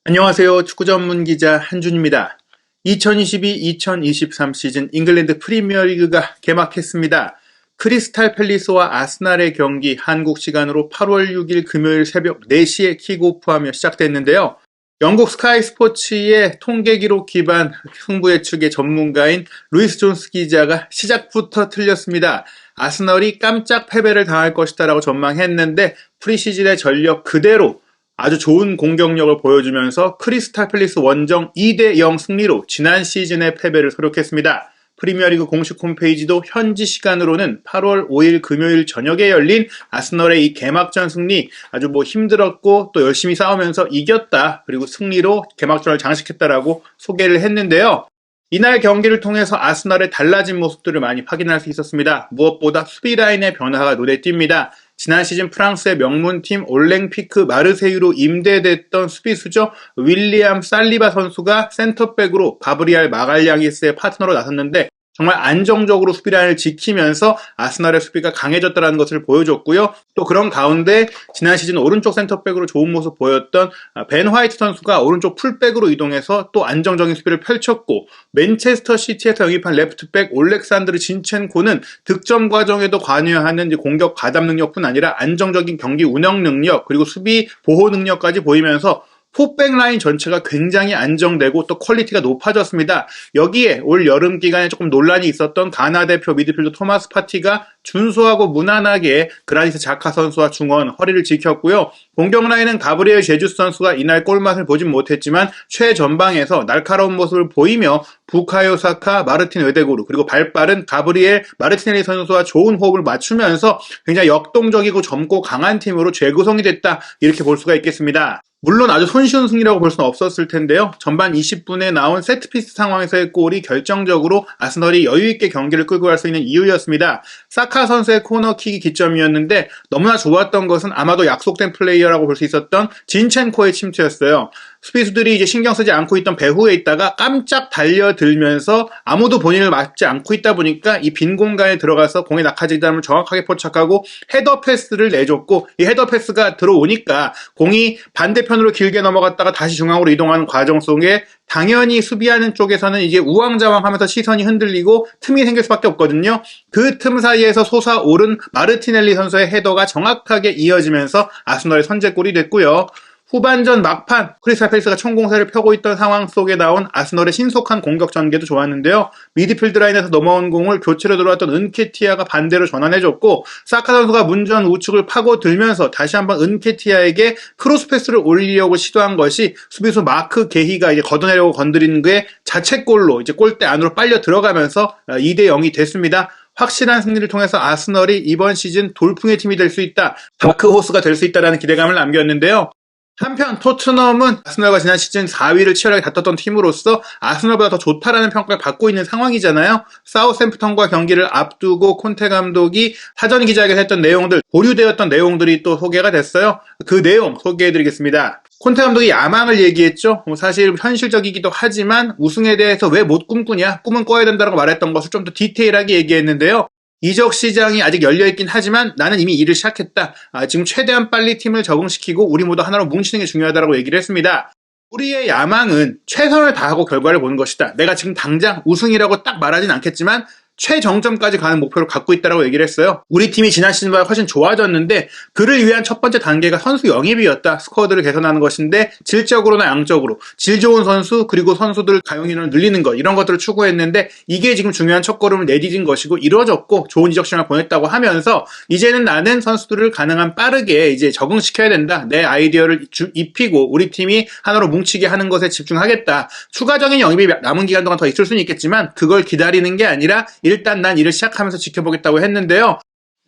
안녕하세요. 축구 전문 기자 한준입니다. 2022-2023 시즌 잉글랜드 프리미어리그가 개막했습니다. 크리스탈 팰리스와 아스날의 경기 한국 시간으로 8월 6일 금요일 새벽 4시에 킥오프하며 시작됐는데요. 영국 스카이 스포츠의 통계 기록 기반 승부 예측의 전문가인 루이스 존스 기자가 시작부터 틀렸습니다. 아스널이 깜짝 패배를 당할 것이다라고 전망했는데 프리시즌의 전력 그대로 아주 좋은 공격력을 보여주면서 크리스탈 팰리스 원정 2대0 승리로 지난 시즌의 패배를 소록했습니다. 프리미어리그 공식 홈페이지도 현지 시간으로는 8월 5일 금요일 저녁에 열린 아스널의 이 개막전 승리 아주 힘들었고 또 열심히 싸우면서 이겼다. 그리고 승리로 개막전을 장식했다라고 소개를 했는데요. 이날 경기를 통해서 아스널의 달라진 모습들을 많이 확인할 수 있었습니다. 무엇보다 수비 라인의 변화가 눈에 띕니다. 지난 시즌 프랑스의 명문팀 올랭피크 마르세유로 임대됐던 수비수죠. 윌리엄 살리바 선수가 센터백으로 가브리엘 마갈량이스의 파트너로 나섰는데 정말 안정적으로 수비 라인을 지키면서 아스널의 수비가 강해졌다는 것을 보여줬고요. 또 그런 가운데 지난 시즌 오른쪽 센터백으로 좋은 모습 보였던 벤 화이트 선수가 오른쪽 풀백으로 이동해서 또 안정적인 수비를 펼쳤고 맨체스터 시티에서 영입한 레프트백 올렉산드르 진첸코는 득점 과정에도 관여하는 공격 가담 능력뿐 아니라 안정적인 경기 운영 능력 그리고 수비 보호 능력까지 보이면서 포백 라인 전체가 굉장히 안정되고 또 퀄리티가 높아졌습니다. 여기에 올 여름 기간에 조금 논란이 있었던 가나 대표 미드필더 토마스 파티가 준수하고 무난하게 그라니트 자카 선수와 중원 허리를 지켰고요. 공격 라인은 가브리엘 제주스 선수가 이날 골맛을 보진 못했지만 최전방에서 날카로운 모습을 보이며 부카요 사카, 마르틴 ö데고르 그리고 발빠른 가브리엘 마르티넬리 선수와 좋은 호흡을 맞추면서 굉장히 역동적이고 젊고 강한 팀으로 재구성이 됐다. 이렇게 볼 수가 있겠습니다. 물론 아주 손쉬운 승리라고 볼 수는 없었을 텐데요. 전반 20분에 나온 세트피스 상황에서의 골이 결정적으로 아스널이 여유있게 경기를 끌고 갈 수 있는 이유였습니다. 사카 선수의 코너킥이 기점이었는데 너무나 좋았던 것은 아마도 약속된 플레이어라고 볼 수 있었던 진첸코의 침투였어요. 수비수들이 이제 신경 쓰지 않고 있던 배후에 있다가 깜짝 달려들면서 아무도 본인을 맞지 않고 있다 보니까 이 빈 공간에 들어가서 공의 낙하지점을 정확하게 포착하고 헤더 패스를 내줬고 이 헤더 패스가 들어오니까 공이 반대편으로 길게 넘어갔다가 다시 중앙으로 이동하는 과정 속에 당연히 수비하는 쪽에서는 이제 우왕좌왕하면서 시선이 흔들리고 틈이 생길 수밖에 없거든요. 그 틈 사이에서 솟아오른 마르티넬리 선수의 헤더가 정확하게 이어지면서 아스널의 선제골이 됐고요. 후반전 막판 크리스탈 팰리스가 총공세를 펴고 있던 상황 속에 나온 아스널의 신속한 공격 전개도 좋았는데요. 미드필드 라인에서 넘어온 공을 교체로 들어왔던 은케티아가 반대로 전환해줬고 사카 선수가 문전 우측을 파고들면서 다시 한번 은케티아에게 크로스 패스를 올리려고 시도한 것이 수비수 마크 게히가 이제 걷어내려고 건드리는 게 자책골로 이제 골대 안으로 빨려 들어가면서 2대0이 됐습니다. 확실한 승리를 통해서 아스널이 이번 시즌 돌풍의 팀이 될 수 있다. 다크호스가 될 수 있다라는 기대감을 남겼는데요. 한편 토트넘은 아스널과 지난 시즌 4위를 치열하게 다퉜던 팀으로서 아스널보다 더 좋다라는 평가를 받고 있는 상황이잖아요. 사우샘프턴과 경기를 앞두고 콘테 감독이 사전 기자회견에서 했던 내용들, 보류되었던 내용들이 또 소개가 됐어요. 그 내용 소개해드리겠습니다. 콘테 감독이 야망을 얘기했죠. 사실 현실적이기도 하지만 우승에 대해서 왜 못 꿈꾸냐, 꿈은 꿔야 된다고 말했던 것을 좀 더 디테일하게 얘기했는데요. 이적 시장이 아직 열려있긴 하지만 나는 이미 일을 시작했다. 지금 최대한 빨리 팀을 적응시키고 우리 모두 하나로 뭉치는 게 중요하다고 얘기를 했습니다. 우리의 야망은 최선을 다하고 결과를 보는 것이다. 내가 지금 당장 우승이라고 딱 말하진 않겠지만 최정점까지 가는 목표를 갖고 있다고 얘기를 했어요. 우리 팀이 지난 시즌보다 훨씬 좋아졌는데 그를 위한 첫 번째 단계가 선수 영입이었다. 스쿼드를 개선하는 것인데 질적으로나 양적으로 질 좋은 선수 그리고 선수들 가용인원을 늘리는 것 이런 것들을 추구했는데 이게 지금 중요한 첫걸음을 내디딘 것이고 이루어졌고 좋은 이적 시장을 보냈다고 하면서 이제는 나는 선수들을 가능한 빠르게 이제 적응시켜야 된다. 내 아이디어를 입히고 우리 팀이 하나로 뭉치게 하는 것에 집중하겠다. 추가적인 영입이 남은 기간 동안 더 있을 수는 있겠지만 그걸 기다리는 게 아니라 일단 난 일을 시작하면서 지켜보겠다고 했는데요.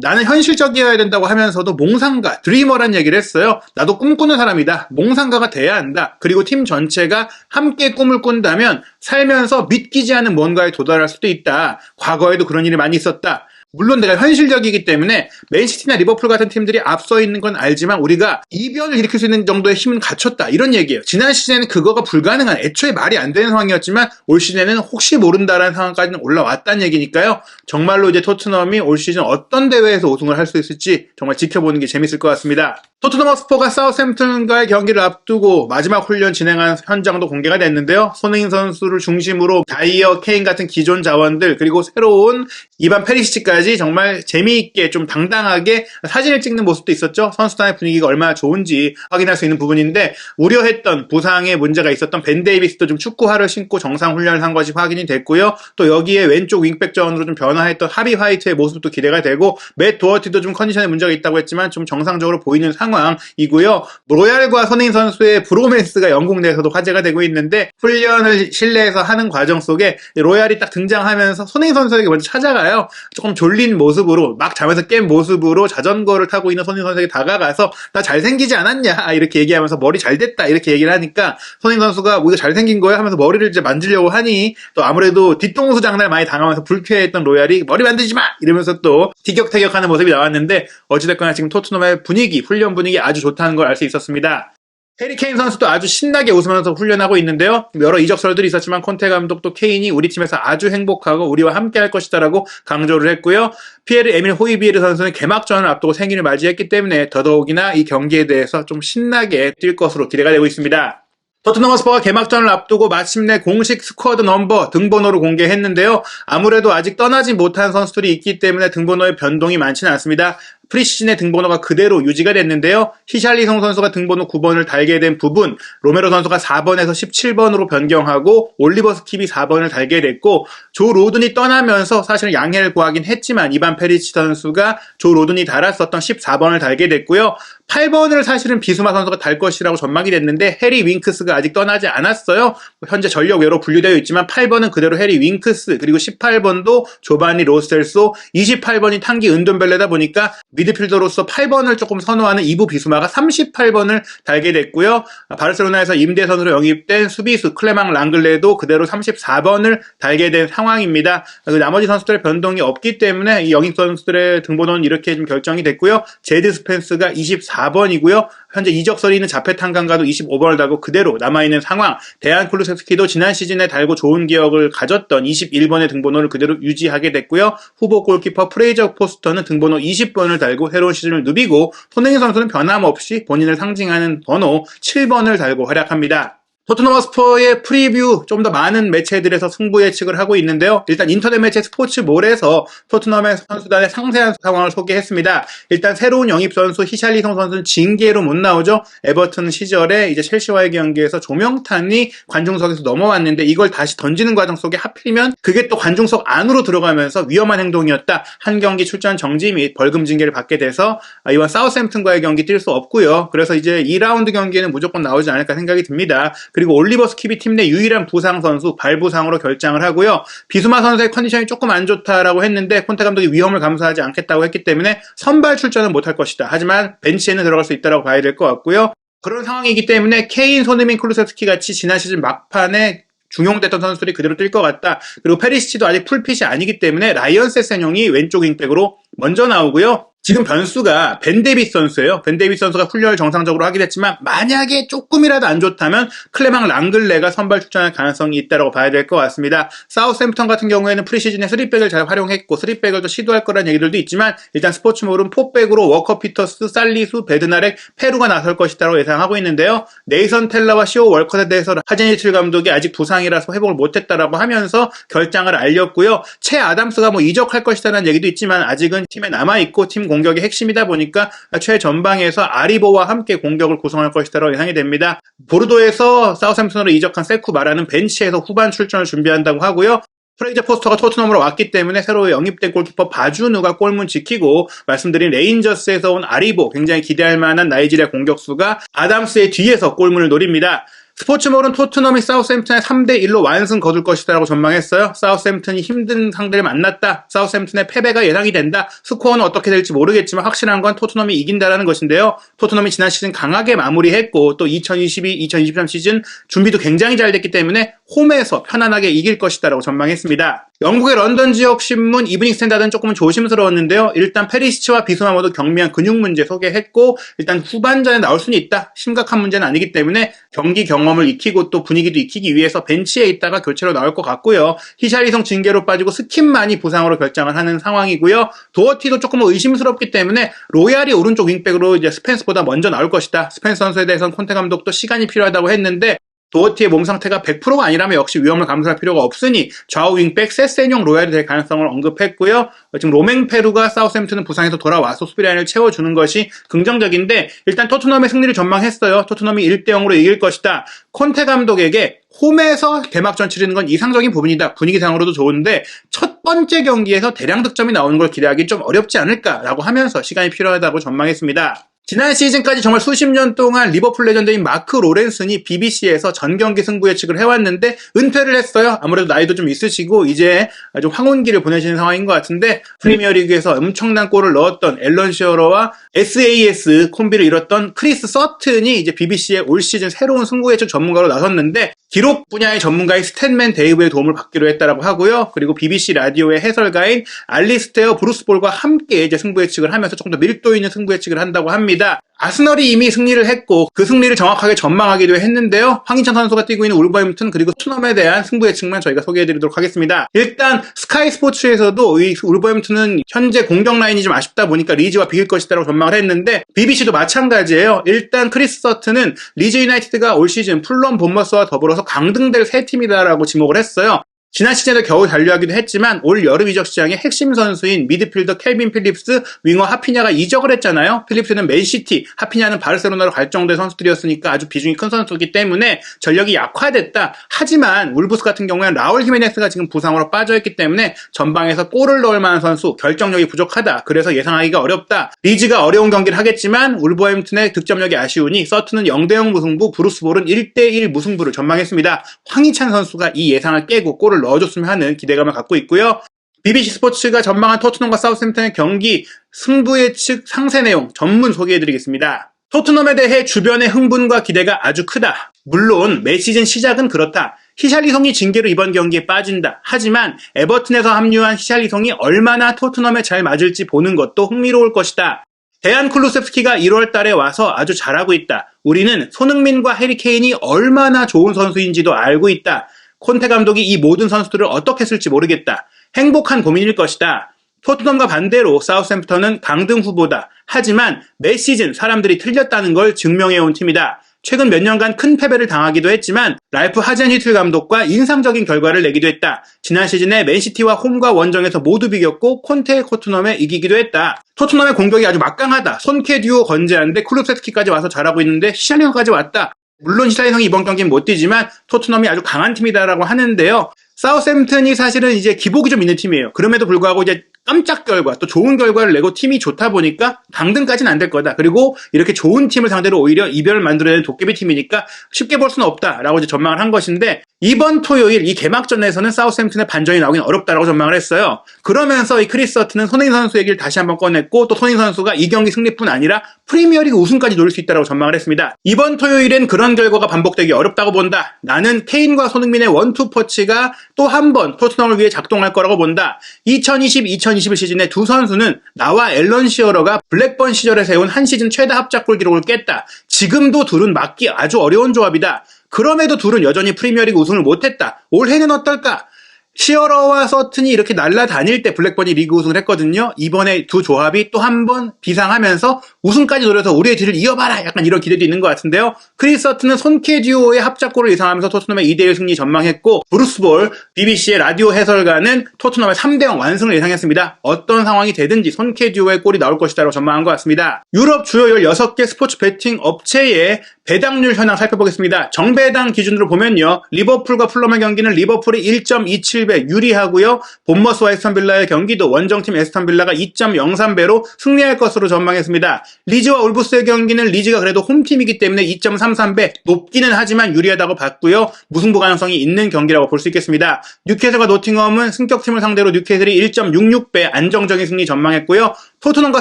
나는 현실적이어야 된다고 하면서도 몽상가, 드리머란 얘기를 했어요. 나도 꿈꾸는 사람이다. 몽상가가 돼야 한다. 그리고 팀 전체가 함께 꿈을 꾼다면 살면서 믿기지 않은 뭔가에 도달할 수도 있다. 과거에도 그런 일이 많이 있었다. 물론 내가 현실적이기 때문에 맨시티나 리버풀 같은 팀들이 앞서 있는 건 알지만 우리가 이변을 일으킬 수 있는 정도의 힘은 갖췄다 이런 얘기예요. 지난 시즌에는 그거가 불가능한 애초에 말이 안 되는 상황이었지만 올 시즌에는 혹시 모른다라는 상황까지는 올라왔다는 얘기니까요. 정말로 이제 토트넘이 올 시즌 어떤 대회에서 우승을 할 수 있을지 정말 지켜보는 게 재밌을 것 같습니다. 토트넘 허스퍼가 사우샘프턴과의 경기를 앞두고 마지막 훈련 진행한 현장도 공개가 됐는데요. 손흥민 선수를 중심으로 다이어, 케인 같은 기존 자원들 그리고 새로운 이반 페리시치까지 정말 재미있게 좀 당당하게 사진을 찍는 모습도 있었죠. 선수단의 분위기가 얼마나 좋은지 확인할 수 있는 부분인데 우려했던 부상에 문제가 있었던 벤 데이비스도 좀 축구화를 신고 정상 훈련을 한 것이 확인이 됐고요. 또 여기에 왼쪽 윙백 자원으로 좀 변화했던 하비 화이트의 모습도 기대가 되고 맷 도어티도 좀 컨디션에 문제가 있다고 했지만 좀 정상적으로 보이는 상황이고요. 로얄과 손흥민 선수의 브로맨스가 영국 내에서도 화제가 되고 있는데 훈련을 실내에서 하는 과정 속에 로얄이 딱 등장하면서 손흥민 선수에게 먼저 찾아가요. 조금 졸린 모습으로 막 잠에서 깬 모습으로 자전거를 타고 있는 손흥민 선수에게 다가가서 나 잘생기지 않았냐 이렇게 얘기하면서 머리 잘 됐다 이렇게 얘기를 하니까 손흥민 선수가 뭐 이거 잘생긴 거야 하면서 머리를 이제 만지려고 하니 또 아무래도 뒤통수 장난을 많이 당하면서 불쾌했던 로얄이 머리 만지지 마 이러면서 또 티격태격하는 모습이 나왔는데 어찌됐거나 지금 토트넘의 분위기 훈련 분위기 아주 좋다는 걸 알 수 있었습니다. 해리 케인 선수도 아주 신나게 웃으면서 훈련하고 있는데요. 여러 이적설들이 있었지만 콘테 감독도 케인이 우리 팀에서 아주 행복하고 우리와 함께 할 것이다라고 강조를 했고요. 피에르 에밀 호이비에르 선수는 개막전을 앞두고 생일을 맞이했기 때문에 더더욱이나 이 경기에 대해서 좀 신나게 뛸 것으로 기대가 되고 있습니다. 토트넘 허스퍼가 개막전을 앞두고 마침내 공식 스쿼드 넘버 등번호를 공개했는데요. 아무래도 아직 떠나지 못한 선수들이 있기 때문에 등번호의 변동이 많지는 않습니다. 프리시즌의 등번호가 그대로 유지가 됐는데요. 히샬리송 선수가 등번호 9번을 달게 된 부분, 로메로 선수가 4번에서 17번으로 변경하고 올리버 스킵이 4번을 달게 됐고 조 로든이 떠나면서 사실은 양해를 구하긴 했지만 이반 페리시 선수가 조 로든이 달았었던 14번을 달게 됐고요. 8번을 사실은 비수마 선수가 달 것이라고 전망이 됐는데 해리 윙크스가 아직 떠나지 않았어요. 현재 전력 외로 분류되어 있지만 8번은 그대로 해리 윙크스 그리고 18번도 조바니 로셀소 28번이 탕기 은돈벨레다 보니까 미드필더로서 8번을 조금 선호하는 이부 비수마가 38번을 달게 됐고요. 바르셀로나에서 임대 선수로 영입된 수비수 클레망 랑글레도 그대로 34번을 달게 된 상황입니다. 나머지 선수들의 변동이 없기 때문에 이 영입 선수들의 등번호는 이렇게 좀 결정이 됐고요. 제드 스펜스가 24번이고요. 현재 이적설이 있는 자페탄강가도 25번을 달고 그대로 남아있는 상황. 데안 쿨루세스키도 지난 시즌에 달고 좋은 기억을 가졌던 21번의 등번호를 그대로 유지하게 됐고요. 후보 골키퍼 프레이저 포스터는 등번호 20번을 달고 새로운 시즌을 누비고 손흥민 선수는 변함없이 본인을 상징하는 번호 7번을 달고 활약합니다. 토트넘 허스퍼의 프리뷰 좀 더 많은 매체들에서 승부 예측을 하고 있는데요. 일단 인터넷 매체 스포츠몰에서 토트넘의 선수단의 상세한 상황을 소개했습니다. 일단 새로운 영입 선수 히샬리송 선수는 징계로 못 나오죠. 에버튼 시절에 이제 첼시와의 경기에서 조명탄이 관중석에서 넘어왔는데 이걸 다시 던지는 과정 속에 하필이면 그게 또 관중석 안으로 들어가면서 위험한 행동이었다. 한 경기 출전 정지 및 벌금 징계를 받게 돼서 이번 사우샘프턴과의 경기 뛸 수 없고요. 그래서 이제 2라운드 경기에는 무조건 나오지 않을까 생각이 듭니다. 그리고 올리버 스킵이 팀 내 유일한 부상 선수 발부상으로 결장을 하고요. 비수마 선수의 컨디션이 조금 안 좋다라고 했는데 콘테 감독이 위험을 감수하지 않겠다고 했기 때문에 선발 출전은 못할 것이다. 하지만 벤치에는 들어갈 수 있다고 봐야 될 것 같고요. 그런 상황이기 때문에 케인, 손흥민, 쿨루세스키 같이 지난 시즌 막판에 중용됐던 선수들이 그대로 뛸 것 같다. 그리고 페리시치도 아직 풀핏이 아니기 때문에 라이언 세센용이 왼쪽 윙백으로 먼저 나오고요. 지금 변수가 벤 데이비스 선수예요. 벤 데이비스 선수가 훈련을 정상적으로 하긴 했지만 만약에 조금이라도 안 좋다면 클레망 랑글레가 선발 출전할 가능성이 있다고 봐야 될 것 같습니다. 사우샘프턴 같은 경우에는 프리시즌에 3백을 잘 활용했고 3백을 또 시도할 거라는 얘기들도 있지만 일단 스포츠몰은 4백으로 워커 피터스, 살리수, 베드나렉, 페루가 나설 것이라고 예상하고 있는데요. 네이선 텔러와 시오 월컷에 대해서 하제니틀 감독이 아직 부상이라서 회복을 못했다라고 하면서 결장을 알렸고요. 채 아담스가 뭐 이적할 것이라는 얘기도 있지만 아직은 팀에 남아있고 팀 공격의 핵심이다 보니까 최전방에서 아리보와 함께 공격을 구성할 것이라고 예상이 됩니다. 보르도에서 사우샘프턴으로 이적한 세쿠 마라는 벤치에서 후반 출전을 준비한다고 하고요. 프레이저 포스터가 토트넘으로 왔기 때문에 새로 영입된 골키퍼 바주누가 골문 지키고 말씀드린 레인저스에서 온 아리보 굉장히 기대할 만한 나이지리아 공격수가 아담스의 뒤에서 골문을 노립니다. 스포츠몰은 토트넘이 사우샘프턴에 3대1로 완승 거둘 것이라고 전망했어요. 사우샘프턴이 힘든 상대를 만났다. 사우샘프턴의 패배가 예상이 된다. 스코어는 어떻게 될지 모르겠지만 확실한 건 토트넘이 이긴다라는 것인데요. 토트넘이 지난 시즌 강하게 마무리했고 또 2022-2023 시즌 준비도 굉장히 잘 됐기 때문에 홈에서 편안하게 이길 것이다라고 전망했습니다. 영국의 런던 지역 신문 이브닝 스탠다드는 조금은 조심스러웠는데요. 일단 페리시치와 비스마 모두 경미한 근육 문제 소개했고 일단 후반전에 나올 수는 있다. 심각한 문제는 아니기 때문에 경기 경험을 익히고 또 분위기도 익히기 위해서 벤치에 있다가 교체로 나올 것 같고요. 히샬리송 징계로 빠지고 스킨만이 부상으로 결정을 하는 상황이고요. 도어티도 조금 의심스럽기 때문에 로얄이 오른쪽 윙백으로 이제 스펜스보다 먼저 나올 것이다. 스펜스 선수에 대해서는 콘테 감독도 시간이 필요하다고 했는데 도어티의 몸 상태가 100%가 아니라면 역시 위험을 감수할 필요가 없으니 좌우 윙백 세센용 로얄이 될 가능성을 언급했고요. 지금 로맹페루가 사우스햄튼은 부상에서 돌아와서 수비라인을 채워주는 것이 긍정적인데 일단 토트넘의 승리를 전망했어요. 토트넘이 1대0으로 이길 것이다. 콘테 감독에게 홈에서 개막전 치르는 건 이상적인 부분이다. 분위기상으로도 좋은데 첫 번째 경기에서 대량 득점이 나오는 걸 기대하기 좀 어렵지 않을까라고 하면서 시간이 필요하다고 전망했습니다. 지난 시즌까지 정말 수십 년 동안 리버풀 레전드인 마크 로렌슨이 BBC에서 전경기 승부 예측을 해왔는데 은퇴를 했어요. 아무래도 나이도 좀 있으시고 이제 아주 황혼기를 보내시는 상황인 것 같은데 프리미어리그에서 엄청난 골을 넣었던 앨런 시어러와 SAS 콤비를 이뤘던 크리스 서튼이 이제 BBC의 올 시즌 새로운 승부 예측 전문가로 나섰는데 기록 분야의 전문가인 스탠맨 데이브의 도움을 받기로 했다라고 하고요. 그리고 BBC 라디오의 해설가인 알리스테어 브루스 볼과 함께 이제 승부 예측을 하면서 조금 더 밀도 있는 승부 예측을 한다고 합니다. 아스널이 이미 승리를 했고 그 승리를 정확하게 전망하기도 했는데요. 황희찬 선수가 뛰고 있는 울버햄튼 그리고 토트넘에 대한 승부 예측만 저희가 소개해드리도록 하겠습니다. 일단 스카이 스포츠에서도 이 울버햄튼은 현재 공격 라인이 좀 아쉽다 보니까 리즈와 비길 것이다라고 전망을 했는데 BBC도 마찬가지예요. 일단 크리스 서튼은 리즈 유나이티드가 올 시즌 풀럼 본머스와 더불어서 강등될 세 팀이다라고 지목을 했어요. 지난 시즌에도 겨우 잔류하기도 했지만 올 여름 이적 시장의 핵심 선수인 미드필더 켈빈 필립스, 윙어 하피냐가 이적을 했잖아요. 필립스는 맨시티, 하피냐는 바르셀로나로 갈 정도의 선수들이었으니까 아주 비중이 큰 선수이기 때문에 전력이 약화됐다. 하지만 울브스 같은 경우에는 라울 히메네스가 지금 부상으로 빠져있기 때문에 전방에서 골을 넣을 만한 선수, 결정력이 부족하다. 그래서 예상하기가 어렵다. 리즈가 어려운 경기를 하겠지만 울버햄튼의 득점력이 아쉬우니 서튼은 0대0 무승부, 브루스 볼은 1대1 무승부를 전망했습니다. 황희찬 선수가 이 예상을 깨고 골을 넣어줬으면 하는 기대감을 갖고 있고요. BBC 스포츠가 전망한 토트넘과 사우스햄튼의 경기 승부 예측 상세 내용 전문 소개해드리겠습니다. 토트넘에 대해 주변의 흥분과 기대가 아주 크다. 물론 매 시즌 시작은 그렇다. 히샬리송이 징계로 이번 경기에 빠진다. 하지만 에버튼에서 합류한 히샬리송이 얼마나 토트넘에 잘 맞을지 보는 것도 흥미로울 것이다. 데안 쿨루셉스키가 1월 달에 와서 아주 잘하고 있다. 우리는 손흥민과 해리케인이 얼마나 좋은 선수인지도 알고 있다. 콘테 감독이 이 모든 선수들을 어떻게 쓸지 모르겠다. 행복한 고민일 것이다. 토트넘과 반대로 사우스햄프턴은 강등 후보다. 하지만 매 시즌 사람들이 틀렸다는 걸 증명해온 팀이다. 최근 몇 년간 큰 패배를 당하기도 했지만 랄프 하젠히틀 감독과 인상적인 결과를 내기도 했다. 지난 시즌에 맨시티와 홈과 원정에서 모두 비겼고 콘테의 토트넘에 이기기도 했다. 토트넘의 공격이 아주 막강하다. 손케 듀오 건재한데 쿨루셉스키까지 와서 잘하고 있는데 히샬리송까지 왔다. 물론 히샬리송이 이번 경기는 못 뛰지만 토트넘이 아주 강한 팀이다라고 하는데요. 사우스햄튼이 사실은 이제 기복이 좀 있는 팀이에요. 그럼에도 불구하고 이제 깜짝 결과, 또 좋은 결과를 내고 팀이 좋다 보니까 강등까지는 안 될 거다. 그리고 이렇게 좋은 팀을 상대로 오히려 이변을 만들어내는 도깨비 팀이니까 쉽게 볼 수는 없다라고 이제 전망을 한 것인데 이번 토요일 이 개막전에서는 사우스햄튼의 반전이 나오긴 어렵다라고 전망을 했어요. 그러면서 이 크리스 서튼은 손흥민 선수 얘기를 다시 한번 꺼냈고 또 손흥민 선수가 이 경기 승리뿐 아니라 프리미어리그 우승까지 노릴 수 있다고 전망을 했습니다. 이번 토요일엔 그런 결과가 반복되기 어렵다고 본다. 나는 케인과 손흥민의 원투 퍼치가 또 한 번 토트넘을 위해 작동할 거라고 본다. 2020-2021 시즌에 두 선수는 나와 앨런 시어러가 블랙번 시절에 세운 한 시즌 최다 합작골 기록을 깼다. 지금도 둘은 맞기 아주 어려운 조합이다. 그럼에도 둘은 여전히 프리미어리그 우승을 못했다. 올해는 어떨까? 시어러와 서튼이 이렇게 날아다닐 때 블랙번이 리그 우승을 했거든요. 이번에 두 조합이 또 한 번 비상하면서 우승까지 노려서 우리의 뒤를 이어봐라. 약간 이런 기대도 있는 것 같은데요. 크리스 서튼은 손케 듀오의 합작골을 예상하면서 토트넘의 2대1 승리 전망했고 브루스 볼, BBC의 라디오 해설가는 토트넘의 3대0 완승을 예상했습니다. 어떤 상황이 되든지 손케 듀오의 골이 나올 것이다라고 전망한 것 같습니다. 유럽 주요 16개 스포츠 베팅 업체의 배당률 현황 살펴보겠습니다. 정배당 기준으로 보면요. 리버풀과 풀럼의 경기는 리버풀이 1.27배 유리하고요. 본머스와 에스턴빌라의 경기도 원정팀 에스턴빌라가 2.03배로 승리할 것으로 전망했습니다. 리즈와 울브스의 경기는 리즈가 그래도 홈팀이기 때문에 2.33배 높기는 하지만 유리하다고 봤고요. 무승부 가능성이 있는 경기라고 볼 수 있겠습니다. 뉴캐슬과 노팅엄은 승격팀을 상대로 뉴캐슬이 1.66배 안정적인 승리 전망했고요. 토트넘과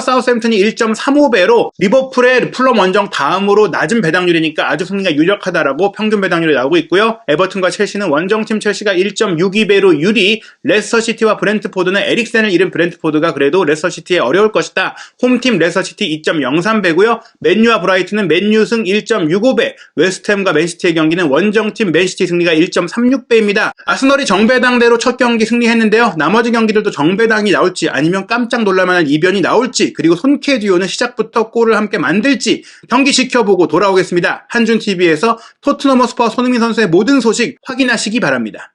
사우스햄튼이 1.35배로 리버풀의 풀럼 원정 다음으로 낮은 배당률이니까 아주 승리가 유력하다라고 평균 배당률이 나오고 있고요. 에버튼과 첼시는 원정팀 첼시가 1.62배로 유리, 레스터시티와 브렌트포드는 에릭센을 잃은 브렌트포드가 그래도 레스터시티에 어려울 것이다. 홈팀 레스터시티 2.03배고요. 맨유와 브라이튼은 맨유 승 1.65배, 웨스트햄과 맨시티의 경기는 원정팀 맨시티 승리가 1.36배입니다. 아스널이 정배당대로 첫 경기 승리했는데요. 나머지 경기들도 정배당이 나올지 아니면 깜짝 놀랄만한 이변이 나올지, 그리고 손케 듀오는 시작부터 골을 함께 만들지 경기 지켜보고 돌아오겠습니다. 한준TV에서 토트넘 허스퍼 손흥민 선수의 모든 소식 확인하시기 바랍니다.